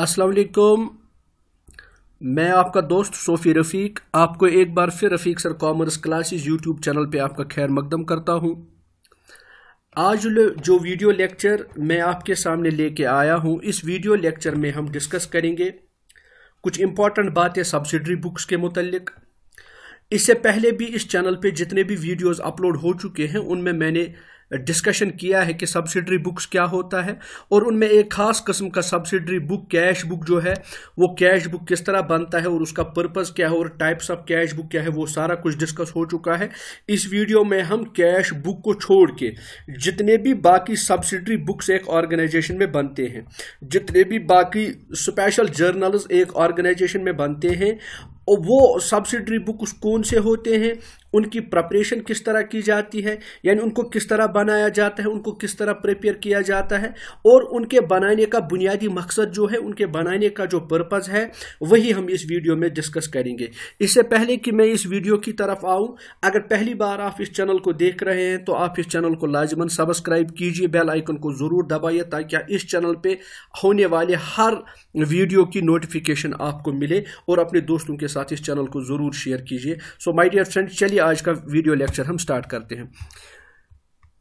अस्सलाम वालेकुम। मैं आपका दोस्त सोफ़ी रफ़ीक आपको एक बार फिर Rafiq sir commerce classes YouTube channel पे आपका खैर मकदम करता हूँ। आज जो वीडियो लेक्चर मैं आपके सामने लेके आया हूँ, इस वीडियो लेक्चर में हम डिस्कस करेंगे कुछ इम्पॉर्टेंट बातें सब्सिडरी बुक्स के मुतल्लिक। इससे पहले भी इस चैनल पे जितने भी वीडियोस अपलोड हो चुके हैं उनमें मैंने डिस्कशन किया है कि सब्सिडरी बुक्स क्या होता है, और उनमें एक खास किस्म का सब्सिडरी बुक कैश बुक जो है वो कैश बुक किस तरह बनता है और उसका पर्पस क्या है और टाइप्स ऑफ कैश बुक क्या है, वो सारा कुछ डिस्कस हो चुका है। इस वीडियो में हम कैश बुक को छोड़ के जितने भी बाकी सब्सिडरी बुक्स एक ऑर्गेनाइजेशन में बनते हैं, जितने भी बाकी स्पेशल जर्नल्स एक ऑर्गेनाइजेशन में बनते हैं, और वो सब्सिडरी बुक्स कौन से होते हैं, उनकी प्रिपरेशन किस तरह की जाती है, यानी उनको किस तरह बनाया जाता है, उनको किस तरह प्रिपेयर किया जाता है, और उनके बनाने का बुनियादी मकसद जो है, उनके बनाने का जो पर्पस है, वही हम इस वीडियो में डिस्कस करेंगे। इससे पहले कि मैं इस वीडियो की तरफ आऊं, अगर पहली बार आप इस चैनल को देख रहे हैं तो आप इस चैनल को लाजमन सब्सक्राइब कीजिए, बेल आइकन को ज़रूर दबाइए ताकि इस चैनल पे होने वाले हर वीडियो की नोटिफिकेशन आपको मिले, और अपने दोस्तों के साथ इस चैनल को ज़रूर शेयर कीजिए। सो माय डियर फ्रेंड्स, चलिए आज का वीडियो लेक्चर हम स्टार्ट करते हैं।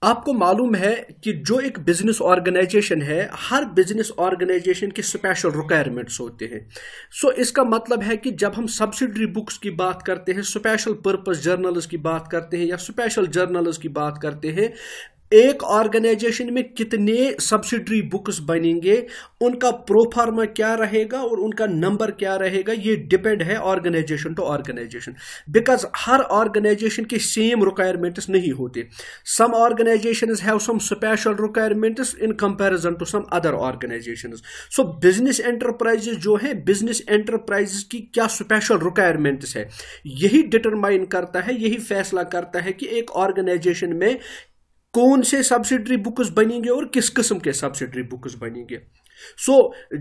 आपको मालूम है कि जो एक बिजनेस ऑर्गेनाइजेशन है, हर बिजनेस ऑर्गेनाइजेशन के स्पेशल रिक्वायरमेंट्स होते हैं। सो इसका मतलब है कि जब हम सब्सिडरी बुक्स की बात करते हैं, स्पेशल पर्पस जर्नल्स की बात करते हैं या स्पेशल जर्नल्स की बात करते हैं, एक ऑर्गेनाइजेशन में कितने सब्सिडरी बुक्स बनेंगे, उनका प्रोफार्मा क्या रहेगा और उनका नंबर क्या रहेगा, ये डिपेंड है ऑर्गेनाइजेशन टू ऑर्गेनाइजेशन। बिकॉज हर ऑर्गेनाइजेशन के सेम रिक्वायरमेंट्स नहीं होते। Some organizations have some special requirements in comparison to some other organizations. So business enterprises जो है, बिजनेस एंटरप्राइजेस की क्या स्पेशल रिक्वायरमेंट्स है, यही डिटरमाइन करता है, यही फैसला करता है कि एक ऑर्गेनाइजेशन में कौन से सब्सिडरी बुक्स बनेंगे और किस किस्म के सब्सिडरी बुक्स बनेंगे।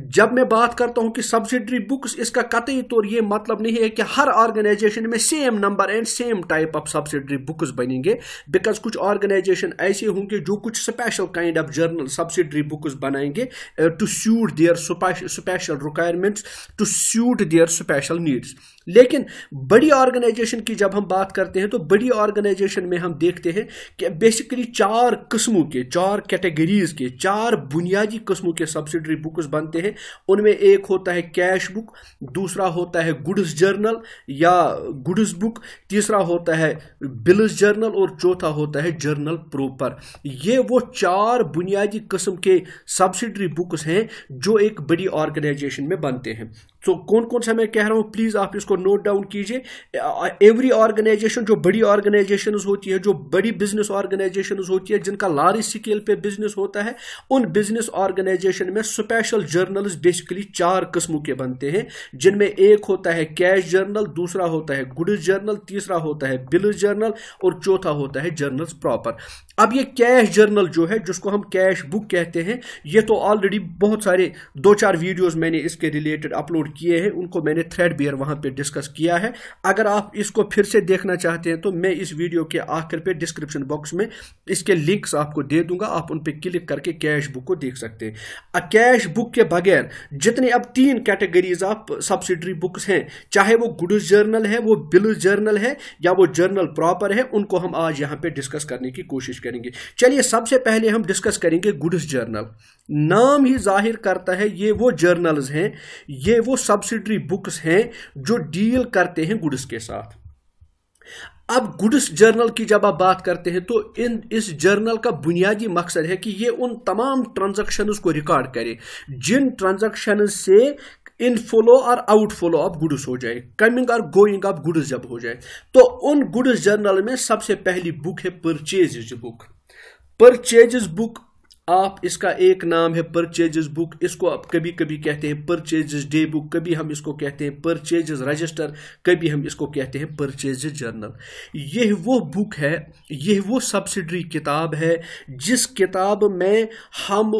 जब मैं बात करता हूं कि सब्सिडरी बुक्स, इसका कतई तौर ये मतलब नहीं है कि हर ऑर्गेनाइजेशन में same number and same type of subsidiary books बनेंगे। बिकॉज कुछ ऑर्गेनाइजेशन ऐसे होंगे जो कुछ special kind of journal subsidiary books बनाएंगे to suit their special requirements, to suit their special needs. लेकिन बड़ी ऑर्गेनाइजेशन की जब हम बात करते हैं तो बड़ी ऑर्गेनाइजेशन में हम देखते हैं कि बेसिकली चार किस्मों के, चार कैटेगरीज के, चार बुनियादी किस्मों के सब्सिडरी बुक्स बनते हैं। उनमें एक होता है कैश बुक, दूसरा होता है गुड्स जर्नल या गुड्स बुक, तीसरा होता है बिल्स जर्नल और चौथा होता है जर्नल प्रॉपर। ये वो चार बुनियादी किस्म के सब्सिडरी बुक्स हैं जो एक बड़ी ऑर्गेनाइजेशन में बनते हैं। तो कौन कौन सा मैं कह रहा हूं, प्लीज आप इसको नोट डाउन कीजिए। एवरी ऑर्गेनाइजेशन, जो बड़ी ऑर्गेनाइजेशन होती है, जो बड़ी बिजनेस ऑर्गेनाइजेशन होती है, जिनका लार्ज स्केल पे बिजनेस होता है, उन बिजनेस ऑर्गेनाइजेशन में स्पेशल जर्नल्स बेसिकली चार किस्मों के बनते हैं, जिनमें एक होता है कैश जर्नल, दूसरा होता है गुड्स जर्नल, तीसरा होता है बिल्स जर्नल और चौथा होता है जर्नल्स प्रॉपर। अब ये कैश जर्नल जो है, जिसको हम कैश बुक कहते हैं, ये तो ऑलरेडी बहुत सारे 2-4 वीडियोस मैंने इसके रिलेटेड अपलोड किए हैं, उनको मैंने थ्रेडबेयर वहां पे डिस्कस किया है। अगर आप इसको फिर से देखना चाहते हैं तो मैं इस वीडियो के आखिर पे डिस्क्रिप्शन बॉक्स में इसके लिंक्स आपको दे दूंगा, आप उन पे क्लिक करके कैश बुक को देख सकते हैं। कैश बुक के बगैर जितने अब 3 कैटेगरीज ऑफ सब्सिडरी बुक्स हैं, चाहे वो गुड्स जर्नल है, वो बिल्स जर्नल है या वो जर्नल प्रॉपर है, उनको हम आज यहाँ पे डिस्कस करने की कोशिश करेंगे। चलिए सबसे पहले हम डिस्कस करेंगे गुड्स जर्नल। नाम ही जाहिर करता है ये वो जर्नल्स हैं, ये वो सब्सिडरी बुक्स हैं जो डील करते हैं गुड्स के साथ। अब गुड्स जर्नल की जब आप बात करते हैं तो इस जर्नल का बुनियादी मकसद है कि ये उन तमाम ट्रांजैक्शंस को रिकॉर्ड करे जिन ट्रांजैक्शंस से इनफ्लो और आउटफ्लो ऑफ गुड्स हो जाए, कमिंग और गोइंग ऑफ गुड्स जब हो जाए। तो उन गुड्स जर्नल में सबसे पहली बुक है परचेजेज बुक। परचेजेज बुक, आप इसका एक नाम है परचेजेस बुक, इसको आप कभी कभी कहते हैं परचेजेस डे बुक, कभी हम इसको कहते हैं परचेजेस रजिस्टर, कभी हम इसको कहते हैं परचेजेस जर्नल। यह वो बुक है, यह वो सब्सिडरी किताब है जिस किताब में हम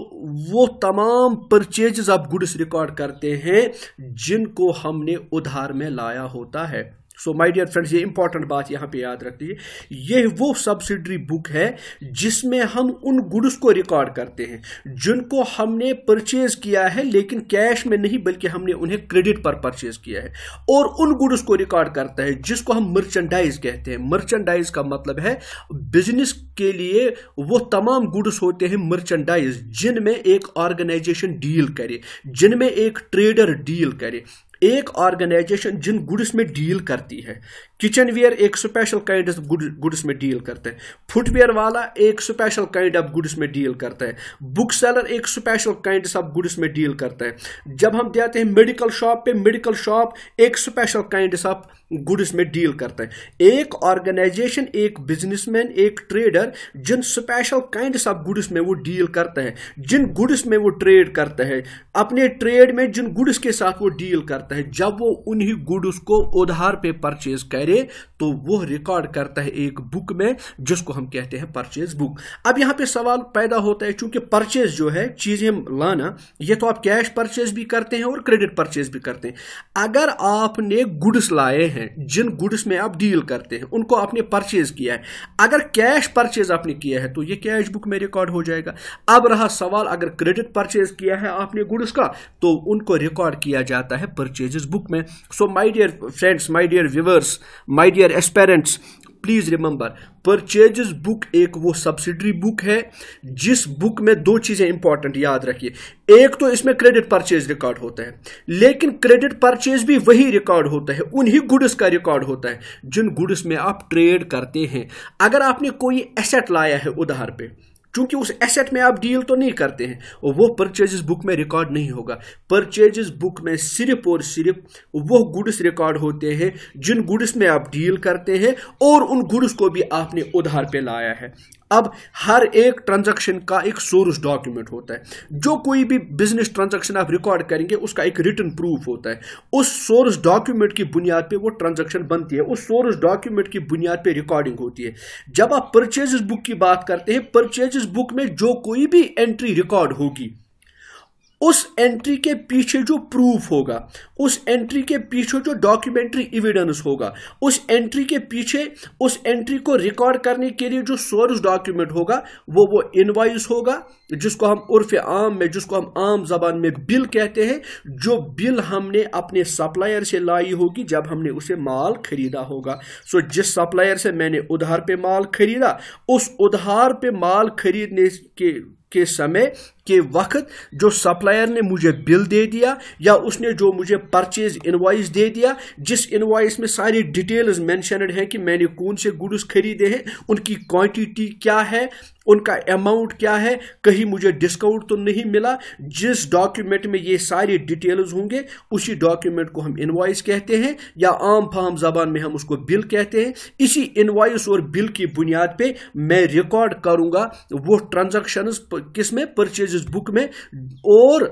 वो तमाम परचेजेस ऑफ गुड्स रिकॉर्ड करते हैं जिनको हमने उधार में लाया होता है। सो माय डियर फ्रेंड्स, ये इंपॉर्टेंट बात यहाँ पे याद रख लीजिए, ये वो सब्सिडरी बुक है जिसमें हम उन गुड्स को रिकॉर्ड करते हैं जिनको हमने परचेज किया है, लेकिन कैश में नहीं बल्कि हमने उन्हें क्रेडिट पर परचेज किया है, और उन गुड्स को रिकॉर्ड करता है जिसको हम मर्चेंडाइज कहते हैं। मर्चेंडाइज का मतलब है बिजनेस के लिए वो तमाम गुड्स होते हैं मर्चेंडाइज जिनमें एक ऑर्गेनाइजेशन डील करे, जिनमें एक ट्रेडर डील करे। एक ऑर्गेनाइजेशन जिन गुड्स में डील करती है, किचन वेयर एक स्पेशल काइंड ऑफ गुड्स में डील करता है, फुटवेयर वाला एक स्पेशल काइंड ऑफ गुड्स में डील करता है, बुक सेलर एक स्पेशल काइंड ऑफ गुड्स में डील करता है। जब हम जाते हैं मेडिकल शॉप पे, मेडिकल शॉप एक स्पेशल काइंड ऑफ गुड्स में डील करता है। एक ऑर्गेनाइजेशन, एक बिजनेसमैन, एक trader Jin special kinds of goods में वो डील करता है, जिन गुड्स में वो ट्रेड करता है, अपने ट्रेड में जिन गुड्स के साथ वो डील करता है, जब वो उन्हीं गुड्स को उधार पे परचेज करे तो वो रिकॉर्ड करता है एक बुक में जिसको हम कहते हैं परचेज बुक। अब यहां पे सवाल पैदा होता है, चूंकि परचेज जो है चीजें लाना, ये तो आप कैश परचेज भी करते हैं और क्रेडिट परचेज भी करते हैं। अगर आपने गुड्स लाए हैं, जिन गुड्स में आप डील करते हैं उनको आपने परचेज किया है, अगर कैश परचेज आपने किया है तो ये कैश बुक में रिकॉर्ड हो जाएगा। अब रहा सवाल, अगर क्रेडिट परचेज किया है आपने गुड्स का तो उनको रिकॉर्ड किया जाता है परचेजेस बुक में। So my dear friends, my dear viewers, my dear aspirants, please remember, purchases book एक वो सब्सिडरी बुक है जिस बुक में दो चीजें इंपॉर्टेंट याद रखिए। एक तो इसमें क्रेडिट परचेज रिकॉर्ड होता है, लेकिन क्रेडिट परचेज भी वही रिकॉर्ड होता है, उन्हीं गुड्स का रिकॉर्ड होता है जिन गुड्स में आप ट्रेड करते हैं। अगर आपने कोई एसेट लाया है उधार पे, चूंकि उस एसेट में आप डील तो नहीं करते हैं, वो परचेजेस बुक में रिकॉर्ड नहीं होगा। परचेजेस बुक में सिर्फ और सिर्फ वो गुड्स रिकॉर्ड होते हैं जिन गुड्स में आप डील करते हैं और उन गुड्स को भी आपने उधार पे लाया है। अब हर एक ट्रांजैक्शन का एक सोर्स डॉक्यूमेंट होता है। जो कोई भी बिजनेस ट्रांजैक्शन आप रिकॉर्ड करेंगे उसका एक रिटन प्रूफ होता है। उस सोर्स डॉक्यूमेंट की बुनियाद पे वो ट्रांजैक्शन बनती है, उस सोर्स डॉक्यूमेंट की बुनियाद पे रिकॉर्डिंग होती है। जब आप परचेजेस बुक की बात करते हैं, परचेजेस बुक में जो कोई भी एंट्री रिकॉर्ड होगी, उस एंट्री के पीछे जो प्रूफ होगा, उस एंट्री के पीछे जो डॉक्यूमेंट्री एविडेंस होगा, उस एंट्री के पीछे, उस एंट्री को रिकॉर्ड करने के लिए जो सोर्स डॉक्यूमेंट होगा वो इनवॉइस होगा, जिसको हम उर्फ आम में, जिसको हम आम जबान में बिल कहते हैं। जो बिल हमने अपने सप्लायर से लाई होगी जब हमने उसे माल खरीदा होगा। सो जिस सप्लायर से मैंने उधार पे माल खरीदा, उस उधार पे माल खरीदने के समय के वक्त जो सप्लायर ने मुझे बिल दे दिया या उसने जो मुझे परचेज इनवॉइस दे दिया, जिस इनवॉइस में सारी डिटेल्स मेंशनड है कि मैंने कौन से गुड्स खरीदे हैं, उनकी क्वांटिटी क्या है, उनका अमाउंट क्या है, कहीं मुझे डिस्काउंट तो नहीं मिला, जिस डॉक्यूमेंट में ये सारी डिटेल्स होंगे उसी डॉक्यूमेंट को हम इनवॉइस कहते हैं या आम फाम जबान में हम उसको बिल कहते हैं। इसी इनवॉइस और बिल की बुनियाद पे मैं रिकॉर्ड करूंगा वो ट्रांजैक्शंस किसमें, परचेजेस बुक में। और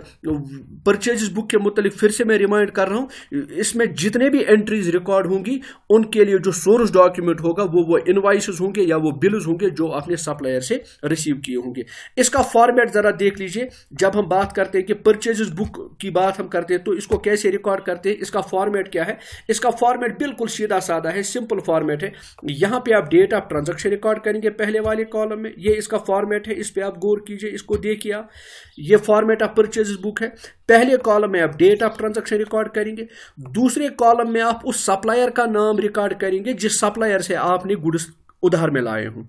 परचेजेस बुक के मुतालिक फिर से मैं रिमाइंड कर रहा हूं, इसमें जितने भी एंट्रीज रिकॉर्ड होंगी उनके लिए जो सोर्स डॉक्यूमेंट होगा वो इनवॉइसेस होंगे या वो बिल्स होंगे जो आपने सप्लायर से रिसीव किए होंगे। इसका फॉर्मेट जरा देख लीजिए। जब हम बात करते हैं कि परचेजेस बुक की बात हम करते हैं तो इसको कैसे रिकॉर्ड करते हैं, इसका फॉर्मेट क्या है। इसका फॉर्मेट बिल्कुल सीधा साधा है, सिंपल फॉर्मेट है। यहां पे आप डेट ऑफ ट्रांजैक्शन रिकॉर्ड करेंगे पहले वाले कॉलम में, ये इसका फॉर्मेट है, इस पे आप गौर कीजिए, इसको देखिए आप, ये फॉर्मेट ऑफ परचेजेस बुक है। पहले कॉलम में आप डेट ऑफ ट्रांजैक्शन रिकॉर्ड करेंगे, दूसरे कॉलम में आप उस सप्लायर का नाम रिकॉर्ड करेंगे जिस सप्लायर से आपने गुड्स उधार में लाए हों,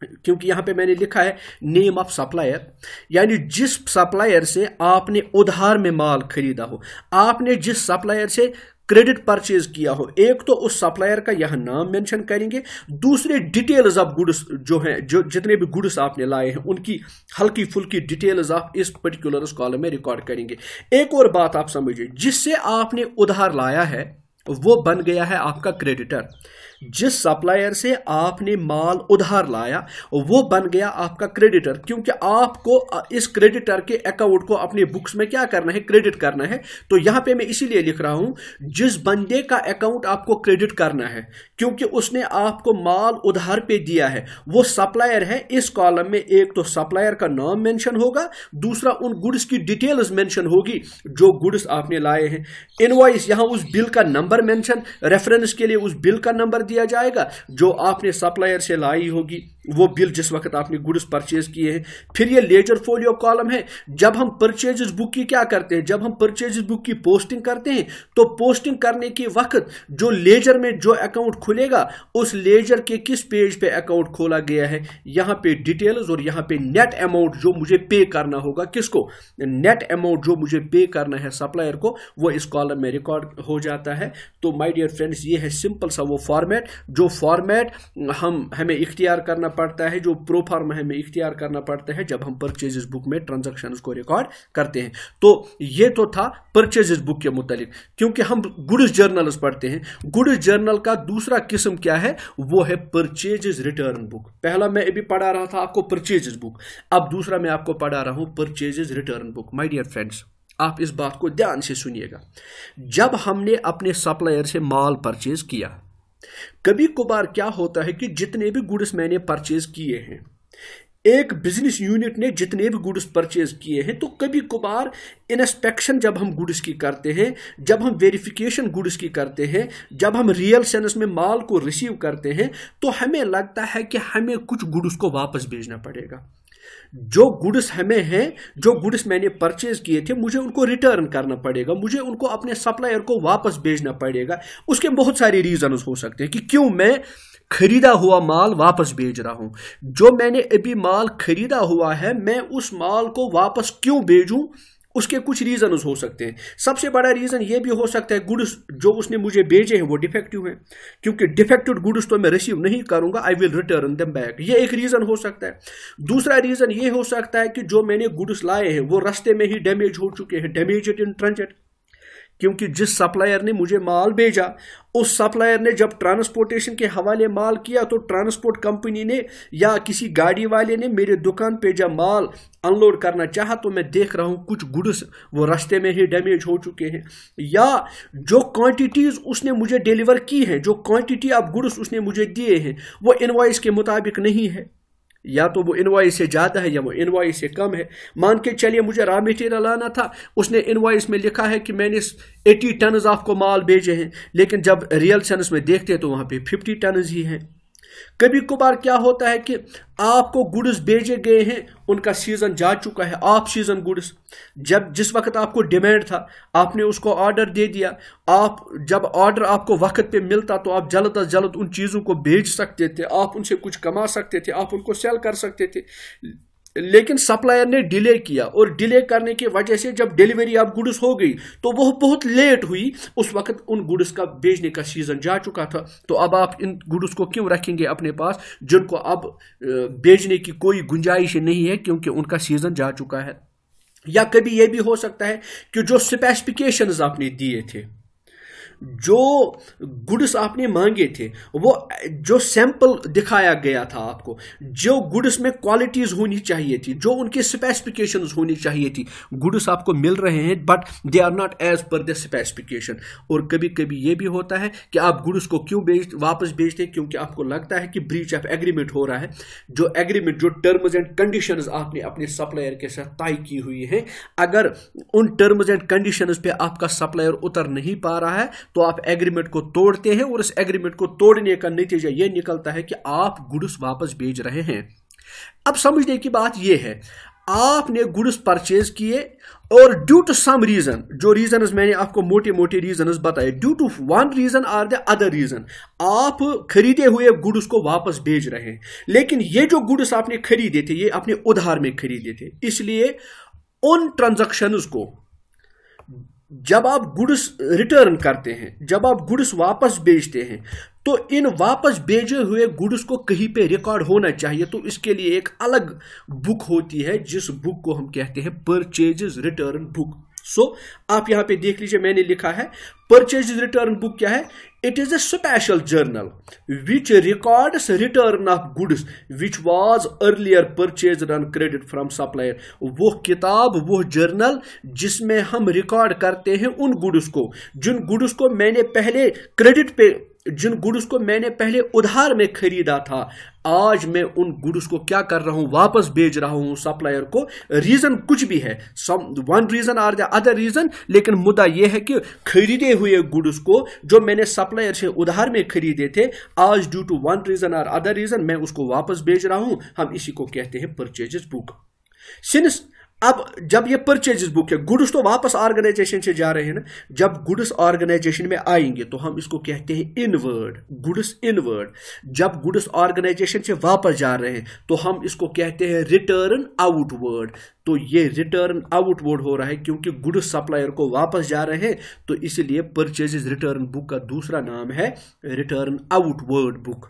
क्योंकि यहां पे मैंने लिखा है नेम ऑफ सप्लायर, यानी जिस सप्लायर से आपने उधार में माल खरीदा हो, आपने जिस सप्लायर से क्रेडिट परचेज किया हो, एक तो उस सप्लायर का यहां नाम मेंशन करेंगे, दूसरे डिटेल्स ऑफ गुड्स जो हैं, जो जितने भी गुड्स आपने लाए हैं उनकी हल्की फुल्की डिटेल्स आप इस पर्टिकुलर कॉलम में रिकॉर्ड करेंगे। एक और बात आप समझिए, जिससे आपने उधार लाया है वो बन गया है आपका क्रेडिटर। जिस सप्लायर से आपने माल उधार लाया वो बन गया आपका क्रेडिटर, क्योंकि आपको इस क्रेडिटर के अकाउंट को अपने बुक्स में क्या करना है, क्रेडिट करना है। तो यहां पे मैं इसीलिए लिख रहा हूं जिस बंदे का अकाउंट आपको क्रेडिट करना है, क्योंकि उसने आपको माल उधार पे दिया है, वो सप्लायर है। इस कॉलम में एक तो सप्लायर का नाम मेंशन होगा, दूसरा उन गुड्स की डिटेल्स मेंशन होगी जो गुड्स आपने लाए हैं। इनवॉइस, यहां उस बिल का नंबर मेंशन, रेफरेंस के लिए उस बिल का नंबर दिया जाएगा जो आपने सप्लायर से लाई होगी, वो बिल जिस वक्त आपने गुड्स परचेज किए हैं। फिर ये लेजर फोलियो कॉलम है। जब हम परचेजेस बुक की क्या करते हैं, जब हम परचेजेस बुक की पोस्टिंग करते हैं तो पोस्टिंग करने के वक्त जो लेजर में जो अकाउंट खुलेगा उस लेजर के किस पेज पे अकाउंट खोला गया है, यहां पे डिटेल्स और यहां पे नेट अमाउंट जो मुझे पे करना होगा, किसको, नेट अमाउंट जो मुझे पे करना है सप्लायर को, वो इस कॉलम में रिकॉर्ड हो जाता है। तो माय डियर फ्रेंड्स, ये है सिंपल सा वो फॉर्मेट, जो फॉर्मेट हमें इख्तियार करना पड़ता है, जो प्रो फॉर्म हमें इख्तियार करना पड़ता है जब हम परचेजेस बुक में ट्रांजैक्शंस को रिकॉर्ड करते हैं। तो ये तो था परचेजेस बुक के मुतालिक। क्योंकि हम गुड्स जर्नल्स पढ़ते हैं, गुड्स जर्नल का दूसरा किस्म क्या है, वो है परचेजेस रिटर्न बुक। पहला मैं अभी पढ़ा रहा था आपको परचेजेस बुक, अब दूसरा मैं आपको पढ़ा रहा हूं purchases return book. My dear friends, आप इस बात को ध्यान से सुनिएगा। जब हमने अपने सप्लायर से माल परचेज किया, कभी कभार क्या होता है कि जितने भी गुड्स मैंने परचेज किए हैं, एक बिजनेस यूनिट ने जितने भी गुड्स परचेज किए हैं, तो कभी कभार इंस्पेक्शन जब हम गुड्स की करते हैं, जब हम वेरिफिकेशन गुड्स की करते हैं, जब हम रियल सेंस में माल को रिसीव करते हैं, तो हमें लगता है कि हमें कुछ गुड्स को वापस भेजना पड़ेगा। जो गुड्स हमें हैं, जो गुड्स मैंने परचेज किए थे, मुझे उनको रिटर्न करना पड़ेगा, मुझे उनको अपने सप्लायर को वापस भेजना पड़ेगा। उसके बहुत सारे रीजंस हो सकते हैं कि क्यों मैं खरीदा हुआ माल वापस भेज रहा हूं। जो मैंने अभी माल खरीदा हुआ है, मैं उस माल को वापस क्यों भेजूं, उसके कुछ रीजंस हो सकते हैं। सबसे बड़ा रीजन ये भी हो सकता है गुड्स जो उसने मुझे भेजे हैं वो डिफेक्टिव हैं, क्योंकि डिफेक्टिव गुड्स तो मैं रिसीव नहीं करूंगा, I will return them back. ये एक रीजन हो सकता है। दूसरा रीजन ये हो सकता है कि जो मैंने गुड्स लाए हैं वो रास्ते में ही डैमेज हो चुके हैं, डैमेज्ड इन ट्रांजिट, क्योंकि जिस सप्लायर ने मुझे माल भेजा, उस सप्लायर ने जब ट्रांसपोर्टेशन के हवाले माल किया, तो ट्रांसपोर्ट कंपनी ने या किसी गाड़ी वाले ने मेरे दुकान पे जब माल अनलोड करना चाहा, तो मैं देख रहा हूं कुछ गुड्स वो रास्ते में ही डैमेज हो चुके हैं, या जो क्वांटिटीज उसने मुझे डिलीवर की हैं, जो क्वांटिटी ऑफ गुड्स उसने मुझे दिए हैं, वो इनवॉइस के मुताबिक नहीं है, या तो वो इनवॉइस से ज्यादा है या वो इनवॉइस से कम है। मान के चलिए मुझे रॉ मटेरियल लाना था, उसने इनवॉइस में लिखा है कि मैंने 80 टन आपको माल भेजे हैं, लेकिन जब रियल सेंस में देखते हैं तो वहां पे 50 टन ही हैं। कभी कभार क्या होता है कि आपको गुड्स भेजे गए हैं, उनका सीजन जा चुका है, ऑफ सीजन गुड्स, जब जिस वक्त आपको डिमांड था आपने उसको ऑर्डर दे दिया। आप जब ऑर्डर आपको वक्त पे मिलता तो आप जल्द अज जल्द उन चीजों को बेच सकते थे, आप उनसे कुछ कमा सकते थे, आप उनको सेल कर सकते थे, लेकिन सप्लायर ने डिले किया, और डिले करने की वजह से जब डिलीवरी ऑफ गुड्स हो गई तो वो बहुत लेट हुई, उस वक्त उन गुड्स का बेचने का सीजन जा चुका था। तो अब आप इन गुड्स को क्यों रखेंगे अपने पास जिनको अब बेचने की कोई गुंजाइश नहीं है, क्योंकि उनका सीजन जा चुका है। या कभी यह भी हो सकता है कि जो स्पेसिफिकेशंस आपने दिए थे, जो गुड्स आपने मांगे थे, वो जो सैंपल दिखाया गया था आपको, जो गुड्स में क्वालिटीज होनी चाहिए थी, जो उनकी स्पेसिफिकेशंस होनी चाहिए थी, गुड्स आपको मिल रहे हैं but they are not as per the specification. और कभी कभी ये भी होता है कि आप गुड्स को क्यों वापस भेजते हैं, क्योंकि आपको लगता है कि ब्रीच ऑफ एग्रीमेंट हो रहा है। जो एग्रीमेंट, जो टर्म्स एंड कंडीशंस आपने अपने सप्लायर के साथ तय की हुई है, अगर उन टर्म्स एंड कंडीशंस पे आपका सप्लायर उतर नहीं पा रहा है तो आप एग्रीमेंट को तोड़ते हैं, और इस एग्रीमेंट को तोड़ने का नतीजा यह निकलता है कि आप गुड्स वापस भेज रहे हैं। अब समझने की बात यह है, आपने गुड्स परचेज किए और ड्यू टू सम रीजन, जो रीजन मैंने आपको मोटे मोटे रीजन बताए, ड्यू टू वन रीजन और द अदर रीजन, आप खरीदे हुए गुड्स को वापस भेज रहे हैं। लेकिन ये जो गुड्स आपने खरीदे थे, ये अपने उधार में खरीदे थे, इसलिए उन ट्रांजैक्शंस को जब आप गुड्स रिटर्न करते हैं, जब आप गुड्स वापस भेजते हैं, तो इन वापस भेजे हुए गुड्स को कहीं पे रिकॉर्ड होना चाहिए। तो इसके लिए एक अलग बुक होती है, जिस बुक को हम कहते हैं परचेजेस रिटर्न बुक। सो आप यहाँ पे देख लीजिए, मैंने लिखा है परचेज रिटर्न बुक क्या है? It is a special journal which records return of goods which was earlier purchased on credit from supplier. वो किताब, वो जर्नल जिसमें हम रिकॉर्ड करते हैं उन गुड्स को, जिन गुड्स को मैंने पहले क्रेडिट पे, जिन गुड्स को मैंने पहले उधार में खरीदा था, आज मैं उन गुड्स को क्या कर रहा हूं? वापस भेज रहा हूं सप्लायर को। रीजन कुछ भी है, वन रीजन और द अदर रीजन, लेकिन मुद्दा यह है कि खरीदे हुए गुड्स को जो मैंने सप्लायर से उधार में खरीदे थे, आज ड्यू टू वन रीजन और अदर रीजन मैं उसको वापस भेज रहा हूं। हम इसी को कहते हैं परचेजेस बुक। सिंस अब जब ये परचेजेस बुक है, गुड्स तो वापस ऑर्गेनाइजेशन से जा रहे हैं ना, जब गुड्स ऑर्गेनाइजेशन में आएंगे तो हम इसको कहते हैं इनवर्ड, गुड्स इनवर्ड। जब गुड्स ऑर्गेनाइजेशन से वापस जा रहे हैं तो हम इसको कहते हैं रिटर्न आउटवर्ड। तो ये रिटर्न आउटवर्ड हो रहा है क्योंकि गुड्स सप्लायर को वापस जा रहे हैं, तो इसलिए परचेजेस रिटर्न बुक का दूसरा नाम है रिटर्न आउटवर्ड बुक।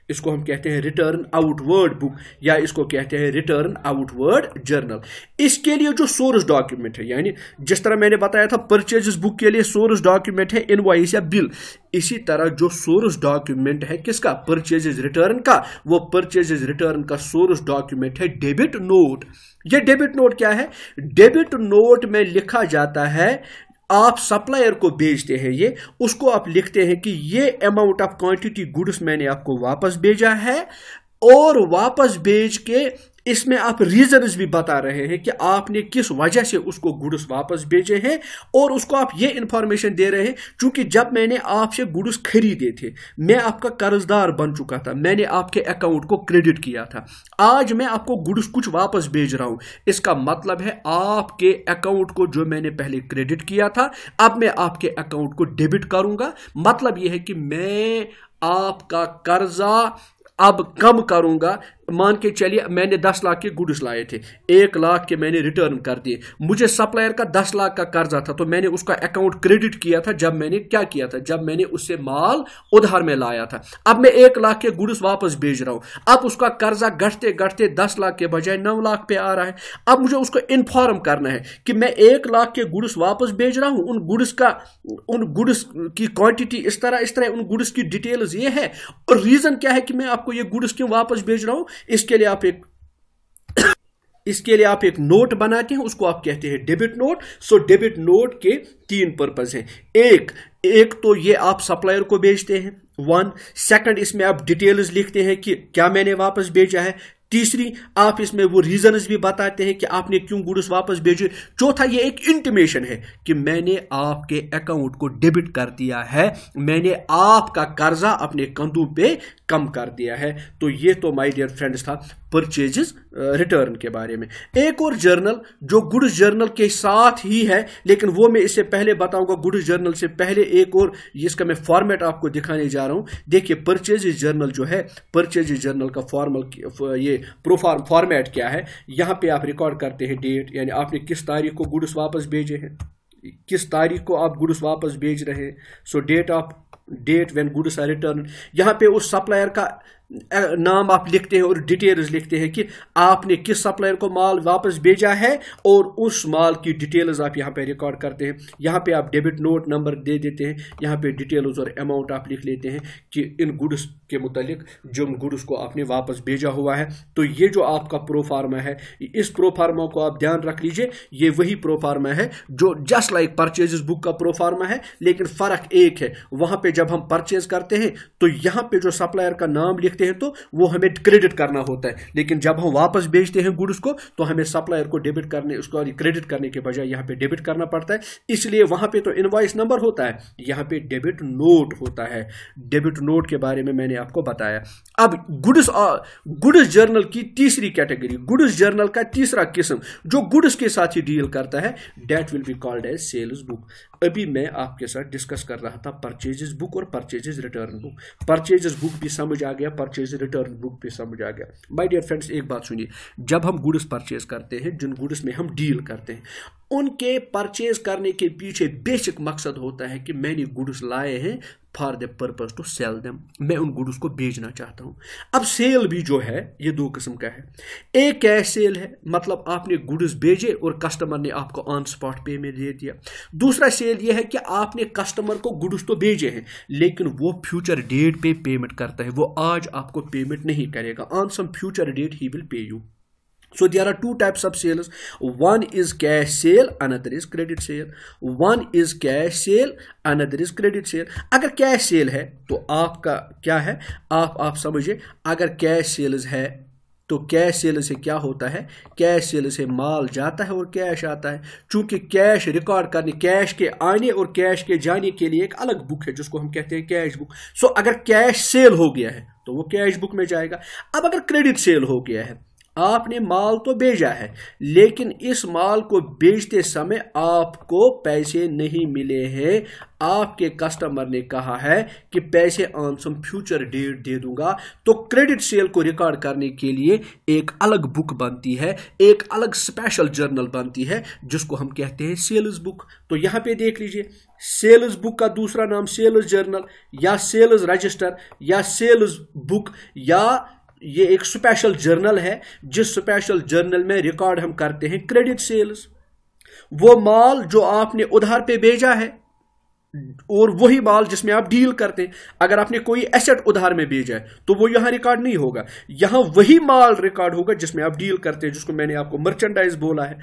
इसको हम कहते हैं रिटर्न आउटवर्ड बुक, या इसको कहते हैं रिटर्न आउटवर्ड जर्नल। इसके लिए जो सोर्स डॉक्यूमेंट है, यानी जिस तरह मैंने बताया था परचेजेस बुक के लिए सोर्स डॉक्यूमेंट है इनवॉइस या बिल, इसी तरह जो सोर्स डॉक्यूमेंट है किसका? परचेजेस रिटर्न का, वो परचेजेस रिटर्न का सोर्स डॉक्यूमेंट है डेबिट नोट। ये डेबिट नोट क्या है? डेबिट नोट में लिखा जाता है, आप सप्लायर को भेजते हैं ये, उसको आप लिखते हैं कि ये अमाउंट ऑफ क्वांटिटी गुड्स मैंने आपको वापस भेजा है, और वापस भेज के इसमें आप रीजंस भी बता रहे हैं कि आपने किस वजह से उसको गुड्स वापस भेजे हैं, और उसको आप ये इंफॉर्मेशन दे रहे हैं क्योंकि जब मैंने आपसे गुड्स खरीदे थे मैं आपका कर्जदार बन चुका था, मैंने आपके अकाउंट को क्रेडिट किया था, आज मैं आपको गुड्स कुछ वापस भेज रहा हूं। इसका मतलब है आपके अकाउंट को जो मैंने पहले क्रेडिट किया था अब मैं आपके अकाउंट को डेबिट करूंगा। मतलब यह है कि मैं आपका कर्जा अब कम करूंगा। मान के चलिए मैंने 10 लाख के गुड्स लाए थे, 1 लाख के मैंने रिटर्न कर दिए, मुझे सप्लायर का 10 लाख का कर्जा था, तो मैंने उसका अकाउंट क्रेडिट किया था। जब मैंने क्या किया था? जब मैंने उससे माल उधार में लाया था। अब मैं 1 लाख के गुड्स वापस भेज रहा हूं, अब उसका कर्जा घटते घटते 10 लाख के बजाय 9 लाख पे आ रहा है। अब मुझे उसको इन्फॉर्म करना है कि मैं 1 लाख के गुड्स वापस भेज रहा हूं, उन गुड्स की क्वांटिटी इस तरह, उन गुड्स की डिटेल्स ये है, और रीजन क्या है कि मैं आपको ये गुड्स क्यों वापस भेज रहा हूं। इसके लिए आप एक नोट बनाते हैं, उसको आप कहते हैं debit note. So debit note के 3 पर्पस हैं। एक तो ये आप सप्लायर को भेजते हैं, 1। सेकंड, इसमें आप डिटेल्स लिखते हैं कि क्या मैंने वापस भेजा है। तीसरी, आप इसमें वो रीजंस भी बताते हैं कि आपने क्यों गुड्स वापस भेजे। चौथा, ये एक इंटीमेशन है कि मैंने आपके अकाउंट को डेबिट कर दिया है, मैंने आपका कर्जा अपने कंधों पे कम कर दिया है। तो ये तो माय डियर फ्रेंड्स था परचेजेस रिटर्न के बारे में। एक और जर्नल जो गुड्स जर्नल के साथ ही है, लेकिन वो मैं इससे पहले बताऊंगा। गुड्स जर्नल से पहले एक और, जिसका मैं फॉर्मेट आपको दिखाने जा रहा हूं। देखिए परचेजेस जर्नल जो है, परचेजेस जर्नल का ये प्रोफार्म फॉर्मेट क्या है। यहां पे आप रिकॉर्ड करते हैं डेट, यानी आपने किस तारीख को गुड्स वापस भेजे हैं, किस तारीख को आप गुड्स वापस भेज रहे हैं। So date when goods are return. यहां पे उस सप्लायर का नाम आप लिखते हैं और डिटेल्स लिखते हैं कि आपने किस सप्लायर को माल वापस भेजा है, और उस माल की डिटेल्स आप यहाँ पे रिकॉर्ड करते हैं। यहाँ पे आप डेबिट नोट नंबर दे देते हैं, यहाँ पे डिटेल्स और अमाउंट आप लिख लेते हैं कि इन गुड्स के मुतालिक जो गुड्स को आपने वापस भेजा हुआ है। तो ये जो आपका प्रोफार्मा है, इस प्रोफार्मा को आप ध्यान रख लीजिए, ये वही प्रोफार्मा है जो जस्ट लाइक परचेजेस बुक का प्रोफार्मा है, लेकिन फर्क एक है। वहां पे जब हम परचेज करते हैं तो यहाँ पे जो सप्लायर का नाम लिखते हैं तो वो हमें क्रेडिट करना होता है, लेकिन जब हम वापस भेजते हैं गुड्स को तो हमें सप्लायर को डेबिट करने, उसको क्रेडिट करने के बजाय यहाँ पे डेबिट करना पड़ता है। इसलिए वहां पे तो इनवॉइस नंबर होता है, यहाँ पे डेबिट नोट होता है। डेबिट नोट के बारे में मैंने आपको बताया। अब गुड्स जर्नल की तीसरी कैटेगरी, गुड्स जर्नल का तीसरा किस्म जो गुड्स के साथ ही डील करता है, that will be called as sales book. अभी मैं आपके साथ डिस्कस कर रहा था परचेजेस बुक और purchases return book. Purchases book भी समझ आ गया, परचेज रिटर्न बुक भी समझ आ गया। माय डियर फ्रेंड्स, एक बात सुनिए, जब हम गुड्स परचेज करते हैं, जिन गुड्स में हम डील करते हैं, उनके परचेज करने के पीछे बेसिक मकसद होता है कि मैंने गुड्स लाए हैं for the purpose to sell them, मैं उन गुड्स को बेचना चाहता हूँ। अब सेल भी जो है ये दो किस्म का है। एक कैश सेल है, मतलब आपने गुड्स भेजे और कस्टमर ने आपको ऑन स्पॉट पेमेंट दे दिया। दूसरा सेल ये है कि आपने कस्टमर को गुड्स तो भेजे हैं लेकिन वो फ्यूचर डेट पे पेमेंट करता है, वो आज आपको पेमेंट नहीं करेगा, on some future date he will pay you. So there are two types of sales. One is cash sale, another is credit sale. One is cash sale, another is credit sale. अगर cash sale है तो आपका क्या है, आप समझिए, अगर cash sales है तो कैश सेल से क्या होता है, कैश सेल से माल जाता है और कैश आता है। चूंकि कैश रिकॉर्ड करने, कैश के आने और कैश के जाने के लिए एक अलग बुक है जिसको हम कहते हैं कैश बुक। सो अगर कैश सेल हो गया है तो वो कैश बुक में जाएगा। अब अगर क्रेडिट सेल हो गया है, आपने माल तो भेजा है लेकिन इस माल को बेचते समय आपको पैसे नहीं मिले हैं, आपके कस्टमर ने कहा है कि पैसे ऑन सम फ्यूचर डेट दे दूंगा, तो क्रेडिट सेल को रिकॉर्ड करने के लिए एक अलग बुक बनती है, एक अलग स्पेशल जर्नल बनती है जिसको हम कहते हैं सेल्स बुक। तो यहां पे देख लीजिए, सेल्स बुक का दूसरा नाम सेल्स जर्नल या सेल्स रजिस्टर या सेल्स बुक, या ये एक स्पेशल जर्नल है जिस स्पेशल जर्नल में रिकॉर्ड हम करते हैं क्रेडिट सेल्स। वो माल जो आपने उधार पे भेजा है और वही माल जिसमें आप डील करते हैं। अगर आपने कोई एसेट उधार में भेजा है तो वो यहां रिकॉर्ड नहीं होगा, यहां वही माल रिकॉर्ड होगा जिसमें आप डील करते हैं, जिसको मैंने आपको मर्चेंडाइज बोला है।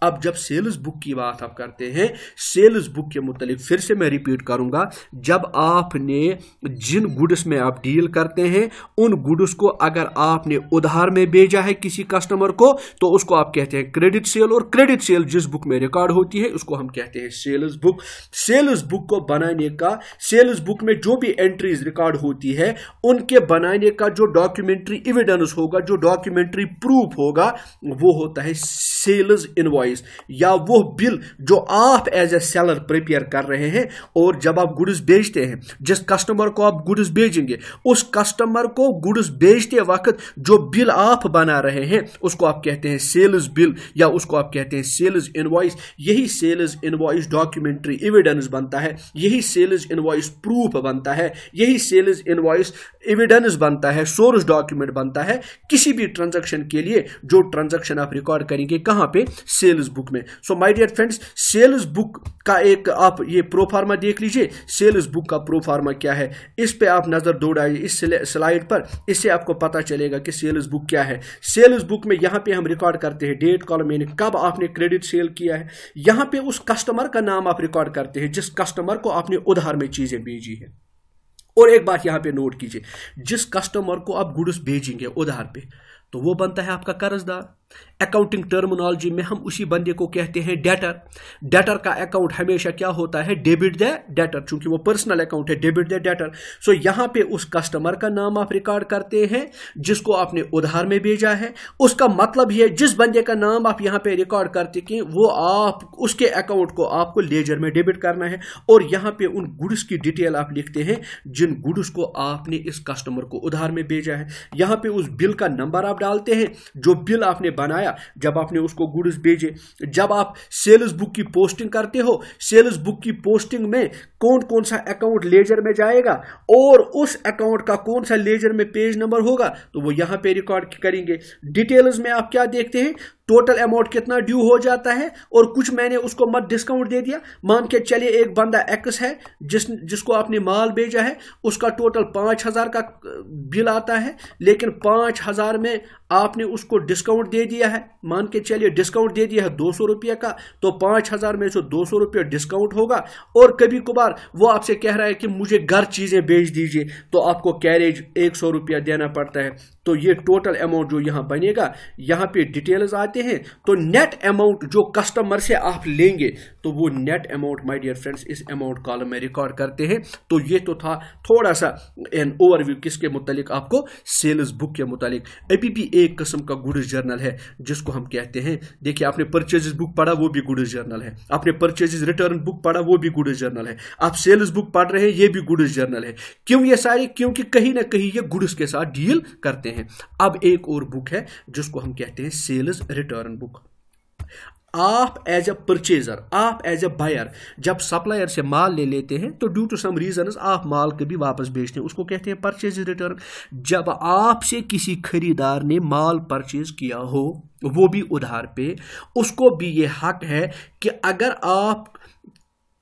अब जब सेल्स बुक की बात आप करते हैं, सेल्स बुक के मुतालिक फिर से मैं रिपीट करूंगा, जब आपने जिन गुड्स में आप डील करते हैं उन गुड्स को अगर आपने उधार में भेजा है किसी कस्टमर को तो उसको आप कहते हैं क्रेडिट सेल, और क्रेडिट सेल जिस बुक में रिकॉर्ड होती है उसको हम कहते हैं सेल्स बुक। सेल्स बुक को बनाने का, सेल्स बुक में जो भी एंट्रीज रिकॉर्ड होती है उनके बनाने का जो डॉक्यूमेंट्री एविडेंस होगा, जो डॉक्यूमेंट्री प्रूफ होगा, वो होता है सेल्स इनवॉइस, या वो बिल जो आप एज ए सेलर प्रिपेयर कर रहे हैं। और जब आप गुड्स बेचते हैं, जिस कस्टमर को आप गुड्स भेजेंगे उस कस्टमर को गुड्स बेचते वक्त जो बिल आप बना रहे हैं उसको आप कहते हैं सेल्स बिल, या उसको आप कहते हैं सेल्स इनवॉइस। यही सेल्स इनवॉइस डॉक्यूमेंट्री एविडेंस बनता है, यही सेल्स इनवॉइस प्रूफ बनता है, यही सेल्स इनवॉइस एविडेंस बनता है, सोर्स डॉक्यूमेंट बनता है किसी भी ट्रांजैक्शन के लिए, जो ट्रांजैक्शन आप रिकॉर्ड करेंगे कहां पे, सेल्स बुक में। So my dear friends, sales book का एक आप ये प्रोफार्मा देख लीजिए, सेल्स बुक का प्रोफार्मा क्या है, इस पे आप नजर दौड़ाइए इस स्लाइड पर, इससे आपको पता चलेगा कि सेल्स बुक क्या है। सेल्स बुक में यहां पे हम रिकॉर्ड करते हैं डेट कॉलम, यानी कब आपने क्रेडिट सेल किया है। यहां पे उस कस्टमर का नाम आप रिकॉर्ड करते हैं जिस कस्टमर को आपने उधार में चीजें भेजी है। और एक बात यहां पे नोट कीजिए, जिस कस्टमर को आप गुड्स भेजेंगे उधार पे तो वो बनता है आपका कर्जदार। अकाउंटिंग टर्मिनोलॉजी में हम उसी बंदे को कहते हैं डेटर। डेटर का अकाउंट हमेशा क्या होता है, डेबिट द डेटर, चूंकि वो पर्सनल अकाउंट है, डेबिट द डेटर। सो यहां पे उस कस्टमर का नाम आप रिकॉर्ड करते हैं जिसको आपने उधार में भेजा है। उसका मतलब ये, जिस बंदे का नाम आप यहां पे रिकॉर्ड करते कि वो आप उसके अकाउंट को आपको लेजर में डेबिट करना है, और यहां पे उन गुड्स की डिटेल आप लिखते हैं जिन गुड्स को आपने इस कस्टमर को उधार में भेजा है। यहां पे उस बिल का नंबर आप डालते हैं जो बिल आपने बनाया जब आपने उसको गुड्स भेजे। जब आप सेल्स बुक की पोस्टिंग करते हो, सेल्स बुक की पोस्टिंग में कौन कौन सा अकाउंट लेजर में जाएगा और उस अकाउंट का कौन सा लेजर में पेज नंबर होगा तो वो यहां पे रिकॉर्ड करेंगे। डिटेल्स में आप क्या देखते हैं, टोटल अमाउंट कितना ड्यू हो जाता है, और कुछ मैंने उसको मत डिस्काउंट दे दिया। मान के चलिए एक बंदा एक्स है जिसको आपने माल भेजा है, उसका टोटल 5000 का बिल आता है, लेकिन 5000 में आपने उसको डिस्काउंट दे दिया है। मान के चलिए डिस्काउंट दे दिया है 200 रुपये का, तो 5000 में से 200 रुपये डिस्काउंट होगा। और कभी कभार वो आपसे कह रहा है कि मुझे घर चीजें भेज दीजिए, तो आपको कैरेज 100 रुपया देना पड़ता है। तो ये टोटल अमाउंट जो यहां बनेगा, यहां पे डिटेल्स आते हैं, तो नेट अमाउंट जो कस्टमर से आप लेंगे तो वो net amount my dear friends इस अमाउंट कॉलम में रिकॉर्ड करते हैं। तो ये तो था थोड़ा सा एन ओवरव्यू किसके मुतालिक, आपको सेल्स बुक के मुतालिक। अभी भी एक किस्म का गुड्स जर्नल है जिसको हम कहते हैं, देखिए आपने परचेजेस बुक पढ़ा वो भी गुड्स जर्नल है, आपने परचेजेस रिटर्न बुक पढ़ा वो भी गुड्स जर्नल है, आप सेल्स बुक पढ़ रहे हैं ये भी गुड्स जर्नल है। क्यों ये सारी, क्योंकि कहीं ना कहीं ये गुड्स के साथ डील करते हैं। अब एक और बुक है जिसको हम कहते हैं सेल्स रिटर्न बुक। आप एज ए परचेजर, आप एज ए बायर जब सप्लायर से माल ले लेते हैं तो ड्यू टू सम रीजंस आप माल कभी वापस बेचते हैं, उसको कहते हैं परचेज रिटर्न। जब आपसे किसी खरीदार ने माल परचेज किया हो, वो भी उधार पे, उसको भी ये हक है कि अगर आप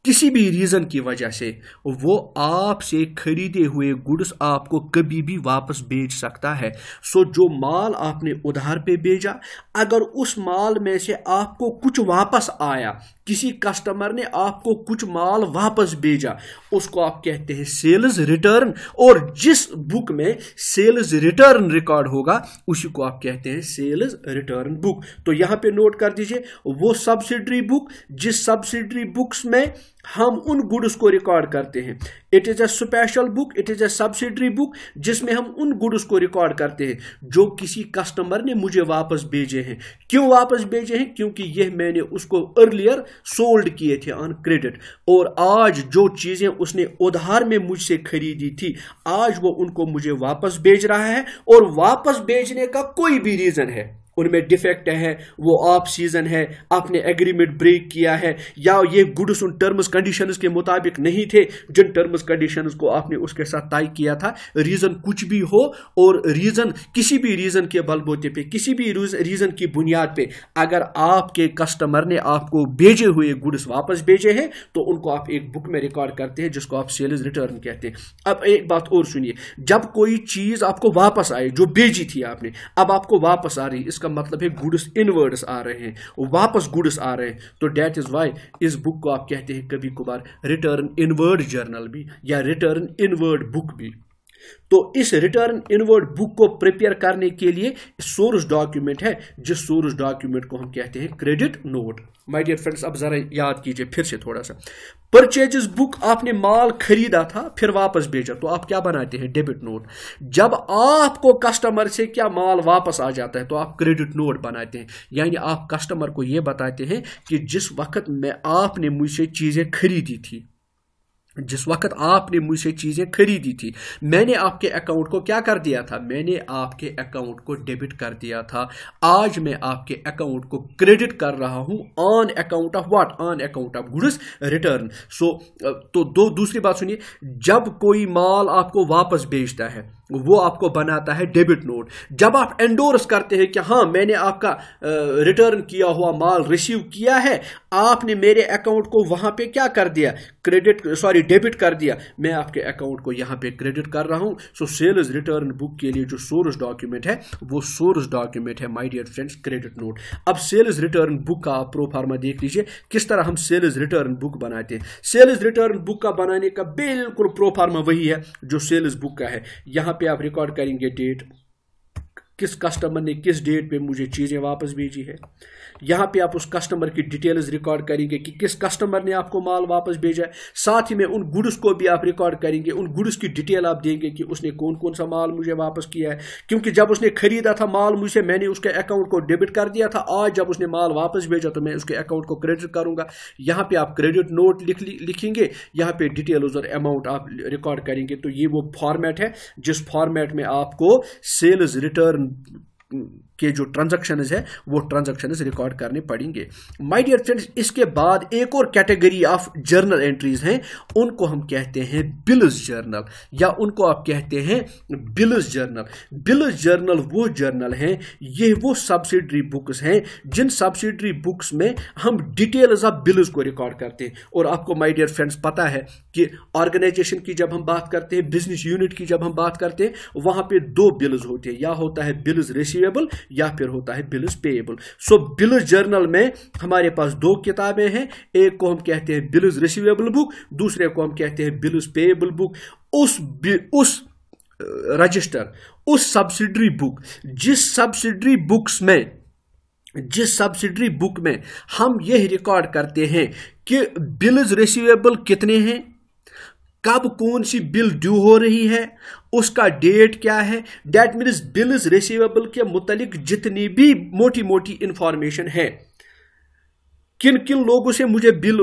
किसी भी रीजन की वजह से वो आपसे खरीदे हुए गुड्स आपको कभी भी वापस बेच सकता है। सो जो माल आपने उधार पे भेजा, अगर उस माल में से आपको कुछ वापस आया, किसी कस्टमर ने आपको कुछ माल वापस भेजा, उसको आप कहते हैं सेल्स रिटर्न। और जिस बुक में सेल्स रिटर्न रिकॉर्ड होगा उसी को आप कहते हैं सेल्स रिटर्न बुक। तो यहां पे नोट कर दीजिए, वो सब्सिडरी बुक जिस सब्सिडरी बुक्स में हम उन गुड्स को रिकॉर्ड करते हैं, it is a special book, it is a subsidiary book जिसमें हम उन गुड्स को रिकॉर्ड करते हैं जो किसी कस्टमर ने मुझे वापस भेजे हैं। क्यों वापस भेजे हैं? क्योंकि यह मैंने उसको अर्लियर सोल्ड किए थे ऑन क्रेडिट, और आज जो चीजें उसने उधार में मुझसे खरीदी थी, आज वो उनको मुझे वापस भेज रहा है। और वापस भेजने का कोई भी रीजन है, उनमें डिफेक्ट है, वो ऑफ सीजन है, आपने एग्रीमेंट ब्रेक किया है, या ये गुड्स उन टर्म्स कंडीशंस के मुताबिक नहीं थे जिन टर्म्स कंडीशंस को आपने उसके साथ तय किया था, रीजन कुछ भी हो, और रीजन किसी भी रीजन के बलबूते पे, किसी भी रीजन की बुनियाद पे अगर आपके कस्टमर ने आपको भेजे हुए गुड्स वापस भेजे हैं तो उनको आप एक बुक में रिकॉर्ड करते हैं जिसको आप सेल्स रिटर्न कहते हैं। अब एक बात और सुनिए, जब कोई चीज आपको वापस आए जो भेजी थी आपने, अब आपको वापस आ रही, इसका मतलब है गुड्स इनवर्ड्स आ रहे हैं, वापस गुड्स आ रहे हैं, तो डेट इज वाई इस बुक को आप कहते हैं कभी कभार रिटर्न इनवर्ड जर्नल भी या रिटर्न इनवर्ड बुक भी। तो इस रिटर्न इनवर्ड बुक को प्रिपेयर करने के लिए सोर्स डॉक्यूमेंट है, जिस सोर्स डॉक्यूमेंट को हम कहते हैं credit note. My dear friends, अब जरा याद कीजिए फिर से थोड़ा सा, परचेजेस बुक, आपने माल खरीदा था फिर वापस भेजा, तो आप क्या बनाते हैं? Debit note. जब आपको कस्टमर से क्या माल वापस आ जाता है तो आप क्रेडिट नोट बनाते हैं, यानी आप कस्टमर को यह बताते हैं कि जिस वक्त में आपने मुझसे चीजें खरीदी थी, जिस वक्त आपने मुझसे चीजें खरीदी थी, मैंने आपके अकाउंट को क्या कर दिया था? मैंने आपके अकाउंट को डेबिट कर दिया था। आज मैं आपके अकाउंट को क्रेडिट कर रहा हूं on account of what? On account of goods return. So तो दूसरी बात सुनिए, जब कोई माल आपको वापस भेजता है वो आपको बनाता है डेबिट नोट। जब आप एंडोर्स करते हैं कि हाँ मैंने आपका रिटर्न किया हुआ माल रिसीव किया है, आपने मेरे अकाउंट को वहां पे क्या कर दिया? डेबिट कर दिया, मैं आपके अकाउंट को यहां पे क्रेडिट कर रहा हूं। सो सेल्स रिटर्न बुक के लिए जो सोर्स डॉक्यूमेंट है वो सोर्स डॉक्यूमेंट है my dear friends credit note. अब सेल्स रिटर्न बुक का आप प्रो फार्मा देख लीजिए किस तरह हम सेल्स रिटर्न बुक बनाते हैं। सेल्स रिटर्न बुक का बनाने का बिल्कुल प्रो फार्मा वही है जो सेल्स बुक का है। यहां पे आप रिकॉर्ड करेंगे डेट, किस कस्टमर ने किस डेट पे मुझे चीजें वापस भेजी है। यहां पे आप उस कस्टमर की डिटेल्स रिकॉर्ड करेंगे कि किस कस्टमर ने आपको माल वापस भेजा है। साथ ही में उन गुड्स को भी आप रिकॉर्ड करेंगे, उन गुड्स की डिटेल आप देंगे कि उसने कौन कौन सा माल मुझे वापस किया है, क्योंकि जब उसने खरीदा था माल मुझसे, मैंने उसके अकाउंट को डेबिट कर दिया था। आज जब उसने माल वापस भेजा तो मैं उसके अकाउंट को क्रेडिट करूंगा। यहाँ पे आप क्रेडिट नोट लिखेंगे, यहाँ पे डिटेल्स और अमाउंट आप रिकॉर्ड करेंगे। तो ये वो फॉर्मेट है जिस फॉर्मेट में आपको सेल्स रिटर्न के जो ट्रांजैक्शंस है वो ट्रांजैक्शंस रिकॉर्ड करने पड़ेंगे। माय डियर फ्रेंड्स, इसके बाद एक और कैटेगरी ऑफ जर्नल एंट्रीज हैं, उनको हम कहते हैं बिल्स जर्नल, या उनको आप कहते हैं बिल्स जर्नल। बिल्स जर्नल वो जर्नल हैं, ये वो सब्सिडरी बुक्स हैं जिन सब्सिडरी बुक्स में हम डिटेल्स ऑफ बिल्स को रिकॉर्ड करते हैं। और आपको माय डियर फ्रेंड्स पता है कि ऑर्गेनाइजेशन की जब हम बात करते हैं, बिजनेस यूनिट की जब हम बात करते हैं, वहां पे दो बिल्स होते हैं, या होता है बिल्स रिसीवेबल या फिर होता है बिल्स पेएबल। सो बिल्स जर्नल में हमारे पास दो किताबें हैं, एक को हम कहते हैं बिल्स रिसीवेबल बुक, दूसरे को हम कहते हैं बिल्स पेएबल बुक। उस रजिस्टर, उस सब्सिडरी बुक, जिस सब्सिडरी बुक में हम यह रिकॉर्ड करते हैं कि बिल्स रिसीवेबल कितने हैं, कब कौन सी बिल ड्यू हो रही है, उसका डेट क्या है, दैट मीन्स बिल्स रिसीवेबल के मुतालिक जितनी भी मोटी मोटी इंफॉर्मेशन है, किन किन लोगों से मुझे बिल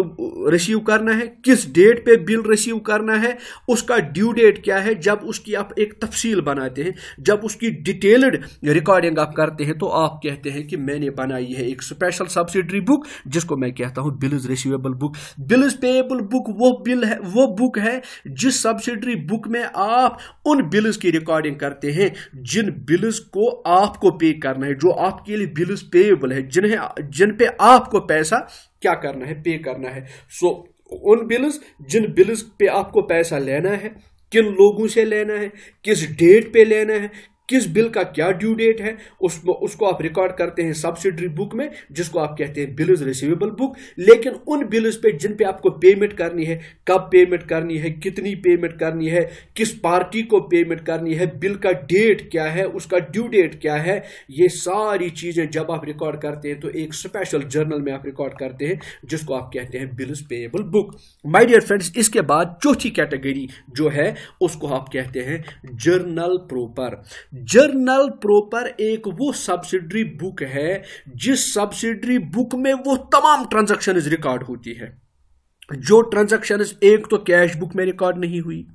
रिसीव करना है, किस डेट पे बिल रिसीव करना है, उसका ड्यू डेट क्या है। जब उसकी आप एक तफसील बनाते हैं, जब उसकी डिटेल्ड रिकॉर्डिंग आप करते हैं, तो आप कहते हैं कि मैंने बनाई है एक स्पेशल सब्सिडरी बुक, जिसको मैं कहता हूं bills receivable book. Bills payable book वो बुक है जिस सब्सिडरी बुक में आप उन बिल्स की रिकॉर्डिंग करते हैं जिन बिल्स को आपको पे करना है, जो आपके लिए बिल्स पेएबल है, जिन पे आपको पैसा क्या करना है, पे करना है। सो उन बिल्स, जिन बिल्स पे आपको पैसा लेना है, किन लोगों से लेना है, किस डेट पे लेना है, किस बिल का क्या ड्यू डेट है, उसको आप रिकॉर्ड करते हैं सब्सिडरी बुक में, जिसको आप कहते हैं बिल्स रिसीवेबल बुक। लेकिन उन बिल्स पे जिन पे आपको पेमेंट करनी है, कब पेमेंट करनी है, कितनी पेमेंट करनी है, किस पार्टी को पेमेंट करनी है, बिल का डेट क्या है, उसका ड्यू डेट क्या है, ये सारी चीजें जब आप रिकॉर्ड करते हैं तो एक स्पेशल जर्नल में आप रिकॉर्ड करते हैं, जिसको आप कहते हैं bills payable book. My dear friends, इसके बाद चौथी कैटेगरी जो है उसको आप कहते हैं जर्नल प्रॉपर। जर्नल प्रॉपर एक वो सब्सिडरी बुक है जिस सब्सिडरी बुक में वो तमाम ट्रांजैक्शंस रिकॉर्ड होती है। जो ट्रांजैक्शंस, एक तो कैश बुक में रिकॉर्ड नहीं हुई,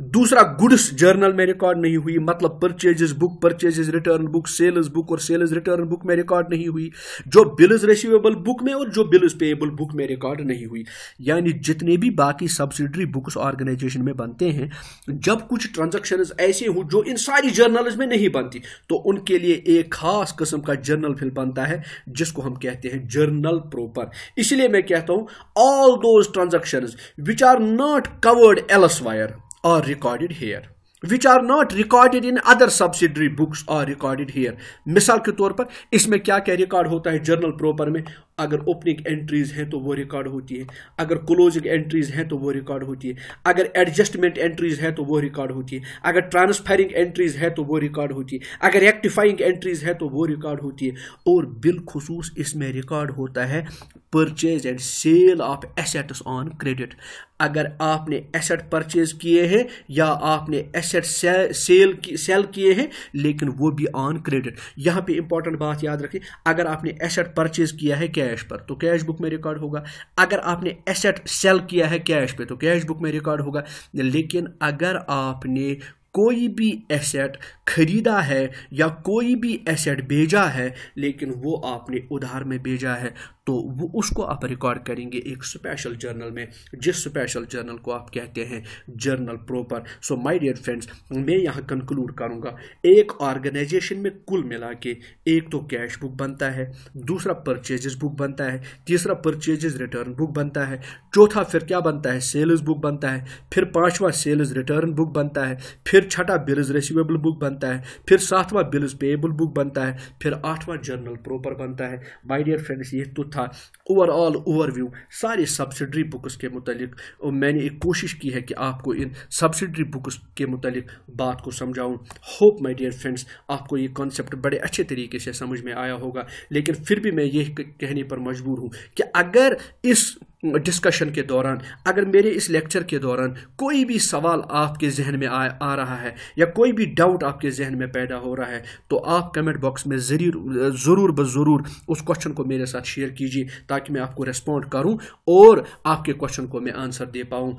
दूसरा गुड्स जर्नल में रिकॉर्ड नहीं हुई, मतलब purchases book, purchases return book, sales book और सेल्स रिटर्न बुक में रिकॉर्ड नहीं हुई, जो बिल्स रिसीवेबल बुक में और जो बिल्स पेएबल बुक में रिकॉर्ड नहीं हुई। यानी जितने भी बाकी सब्सिडरी बुक्स ऑर्गेनाइजेशन में बनते हैं, जब कुछ ट्रांजैक्शंस ऐसे हो जो इन सारी जर्नल्स में नहीं बनती, तो उनके लिए एक खास किस्म का जर्नल फिल बनता है, जिसको हम कहते हैं जर्नल प्रॉपर। इसलिए मैं कहता हूं all those transactions which are not covered elsewhere are recorded here, which are not recorded in other subsidiary books are recorded here। मिसाल के तौर पर इसमें क्या क्या रिकॉर्ड होता है जर्नल प्रॉपर में? अगर ओपनिंग एंट्रीज हैं तो वो रिकॉर्ड होती है, अगर क्लोजिंग एंट्रीज हैं तो वो रिकॉर्ड होती है, अगर एडजस्टमेंट एंट्रीज है तो वो रिकॉर्ड होती है, अगर ट्रांसफरिंग एंट्रीज है तो वो रिकॉर्ड होती है, अगर रेक्टिफाइंग एंट्रीज है तो वो रिकॉर्ड होती है। और बिलखुसूस इसमें रिकॉर्ड होता है purchase and sale of assets on credit. अगर आपने एसेट परचेज किए हैं या आपने एसेट सेल किए हैं, लेकिन वो भी ऑन क्रेडिट। यहां पे इंपॉर्टेंट बात याद रखें, अगर आपने एसेट परचेज किया है कैश पर तो कैश बुक में रिकॉर्ड होगा, अगर आपने एसेट सेल किया है कैश पे तो कैश बुक में रिकॉर्ड होगा। लेकिन अगर आपने कोई भी एसेट खरीदा है या कोई भी एसेट भेजा है, लेकिन वो आपने उधार में भेजा है, तो वो उसको आप रिकॉर्ड करेंगे एक स्पेशल जर्नल में, जिस स्पेशल जर्नल को आप कहते हैं journal proper. So my dear friends, मैं यहाँ कंक्लूड करूँगा, एक ऑर्गेनाइजेशन में कुल मिला के एक तो कैश बुक बनता है, दूसरा परचेजेस बुक बनता है, तीसरा परचेजेस रिटर्न बुक बनता है, चौथा फिर क्या बनता है, सेल्स बुक बनता है, फिर पांचवा सेल्स रिटर्न बुक बनता है, फिर छठा बिल्स रिसीवेबल बुक बनता है, फिर सातवां बिल्स पेएबल बुक बनता है, फिर आठवां जर्नल प्रॉपर बनता है। माय डियर फ्रेंड्स, ये तो था ओवरऑल ओवरव्यू सारे सब्सिडरी बुक्स के मुतालिक, और मैंने एक कोशिश की है कि आपको इन सब्सिडरी बुक्स के मुतालिक बात को समझाऊं। होप माय डियर फ्रेंड्स आपको ये कॉन्सेप्ट बड़े अच्छे तरीके से समझ में आया होगा। लेकिन फिर भी मैं ये कहने पर मजबूर हूं कि अगर इस डिस्कशन के दौरान, अगर मेरे इस लेक्चर के दौरान कोई भी सवाल आपके जहन में आ रहा है या कोई भी डाउट आपके जहन में पैदा हो रहा है, तो आप कमेंट बॉक्स में ज़रूर उस क्वेश्चन को मेरे साथ शेयर कीजिए, ताकि मैं आपको रेस्पॉन्ड करूं और आपके क्वेश्चन को मैं आंसर दे पाऊं।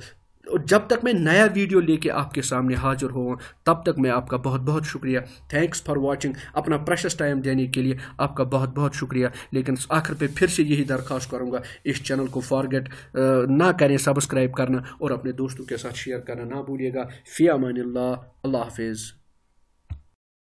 जब तक मैं नया वीडियो लेके आपके सामने हाजिर हूँ, तब तक मैं आपका बहुत बहुत शुक्रिया। Thanks for watching. अपना प्रेशियस टाइम देने के लिए आपका बहुत बहुत शुक्रिया। लेकिन आखिर पे फिर से यही दरख्वास्त करूँगा, इस चैनल को फॉरगेट ना करें सब्सक्राइब करना, और अपने दोस्तों के साथ शेयर करना ना भूलिएगा। फ़ी अमानिल्लाह, अल्लाह हाफिज़।